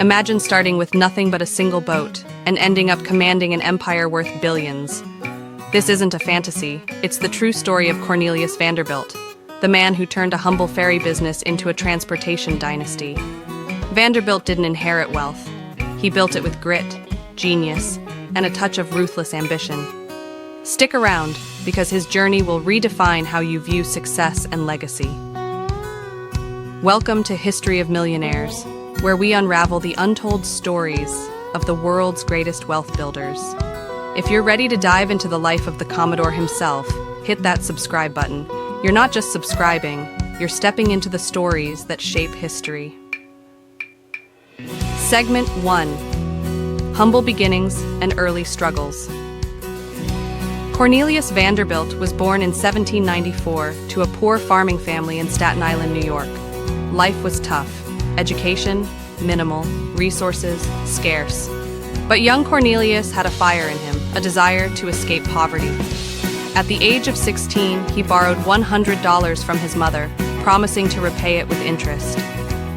Imagine starting with nothing but a single boat and ending up commanding an empire worth billions. This isn't a fantasy, it's the true story of Cornelius Vanderbilt, the man who turned a humble ferry business into a transportation dynasty. Vanderbilt didn't inherit wealth. He built it with grit, genius, and a touch of ruthless ambition. Stick around, because his journey will redefine how you view success and legacy. Welcome to History of Millionaires, where we unravel the untold stories of the world's greatest wealth builders. If you're ready to dive into the life of the Commodore himself, hit that subscribe button. You're not just subscribing, you're stepping into the stories that shape history. Segment 1: Humble Beginnings and Early Struggles. Cornelius Vanderbilt was born in 1794 to a poor farming family in Staten Island, New York. Life was tough. Education, minimal. Resources, scarce. But young Cornelius had a fire in him, a desire to escape poverty. At the age of 16, he borrowed $100 from his mother, promising to repay it with interest.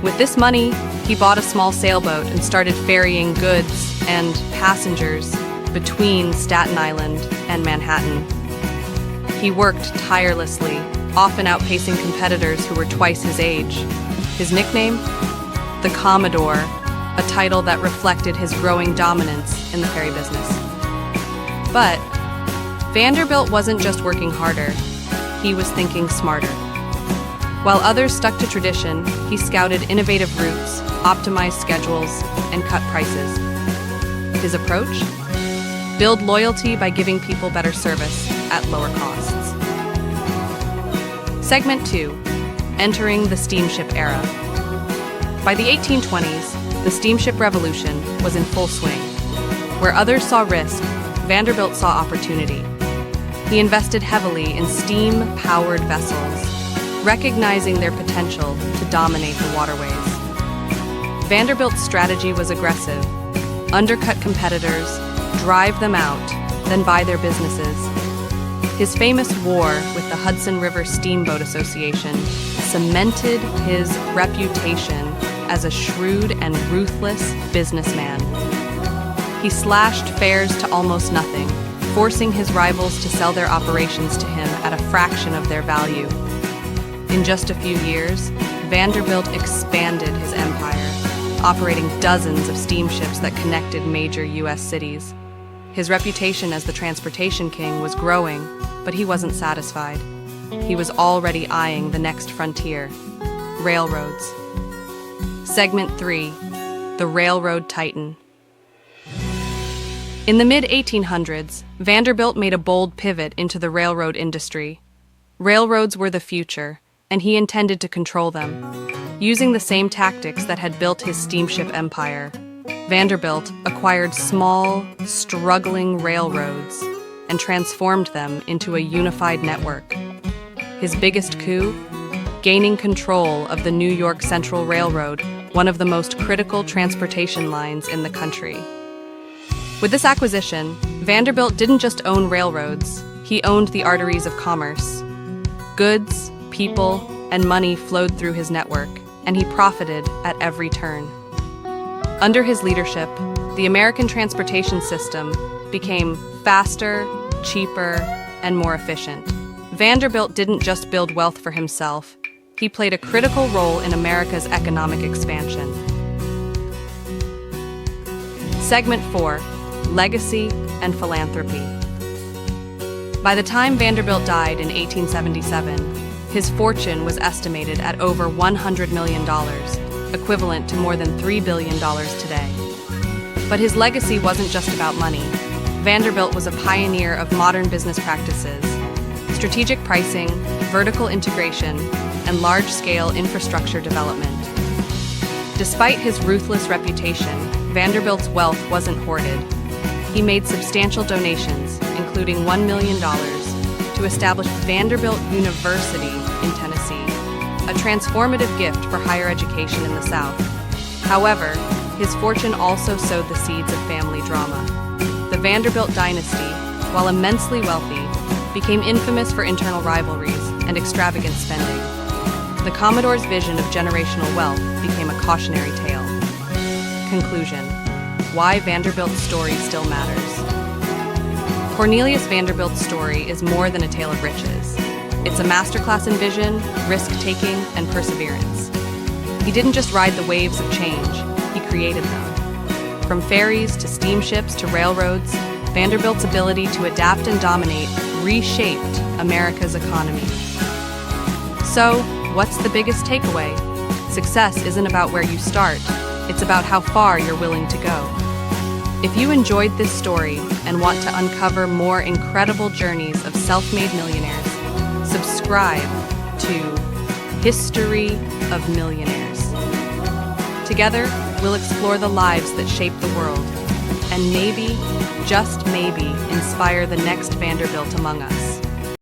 With this money, he bought a small sailboat and started ferrying goods and passengers between Staten Island and Manhattan. He worked tirelessly, often outpacing competitors who were twice his age. His nickname? The Commodore, a title that reflected his growing dominance in the ferry business. But Vanderbilt wasn't just working harder, he was thinking smarter. While others stuck to tradition, he scouted innovative routes, optimized schedules, and cut prices. His approach? Build loyalty by giving people better service at lower costs. Segment 2: Entering the Steamship Era. By the 1820s, the steamship revolution was in full swing. Where others saw risk, Vanderbilt saw opportunity. He invested heavily in steam-powered vessels, recognizing their potential to dominate the waterways. Vanderbilt's strategy was aggressive: undercut competitors, drive them out, then buy their businesses. His famous war with the Hudson River Steamboat Association cemented his reputation as a shrewd and ruthless businessman. He slashed fares to almost nothing, forcing his rivals to sell their operations to him at a fraction of their value. In just a few years, Vanderbilt expanded his empire, operating dozens of steamships that connected major U.S. cities. His reputation as the transportation king was growing, but he wasn't satisfied. He was already eyeing the next frontier: railroads. Segment 3: The Railroad Titan. In the mid-1800s, Vanderbilt made a bold pivot into the railroad industry. Railroads were the future, and he intended to control them. Using the same tactics that had built his steamship empire, Vanderbilt acquired small, struggling railroads and transformed them into a unified network. His biggest coup? Gaining control of the New York Central Railroad, one of the most critical transportation lines in the country. With this acquisition, Vanderbilt didn't just own railroads, he owned the arteries of commerce. Goods, people, and money flowed through his network, and he profited at every turn. Under his leadership, the American transportation system became faster, cheaper, and more efficient. Vanderbilt didn't just build wealth for himself, he played a critical role in America's economic expansion. Segment 4: Legacy and Philanthropy. By the time Vanderbilt died in 1877, his fortune was estimated at over $100 million, equivalent to more than $3 billion today. But his legacy wasn't just about money. Vanderbilt was a pioneer of modern business practices: strategic pricing, vertical integration, and large-scale infrastructure development. Despite his ruthless reputation, Vanderbilt's wealth wasn't hoarded. He made substantial donations, including $1 million, to establish Vanderbilt University in Tennessee, a transformative gift for higher education in the South. However, his fortune also sowed the seeds of family drama. The Vanderbilt dynasty, while immensely wealthy, became infamous for internal rivalries and extravagant spending. The Commodore's vision of generational wealth became a cautionary tale. Conclusion: why Vanderbilt's story still matters. Cornelius Vanderbilt's story is more than a tale of riches. It's a masterclass in vision, risk-taking, and perseverance. He didn't just ride the waves of change, he created them. From ferries to steamships to railroads, Vanderbilt's ability to adapt and dominate reshaped America's economy. So, what's the biggest takeaway? Success isn't about where you start, it's about how far you're willing to go. If you enjoyed this story and want to uncover more incredible journeys of self-made millionaires, subscribe to History of Millionaires. Together, we'll explore the lives that shape the world, and maybe, just maybe, inspire the next Vanderbilt among us.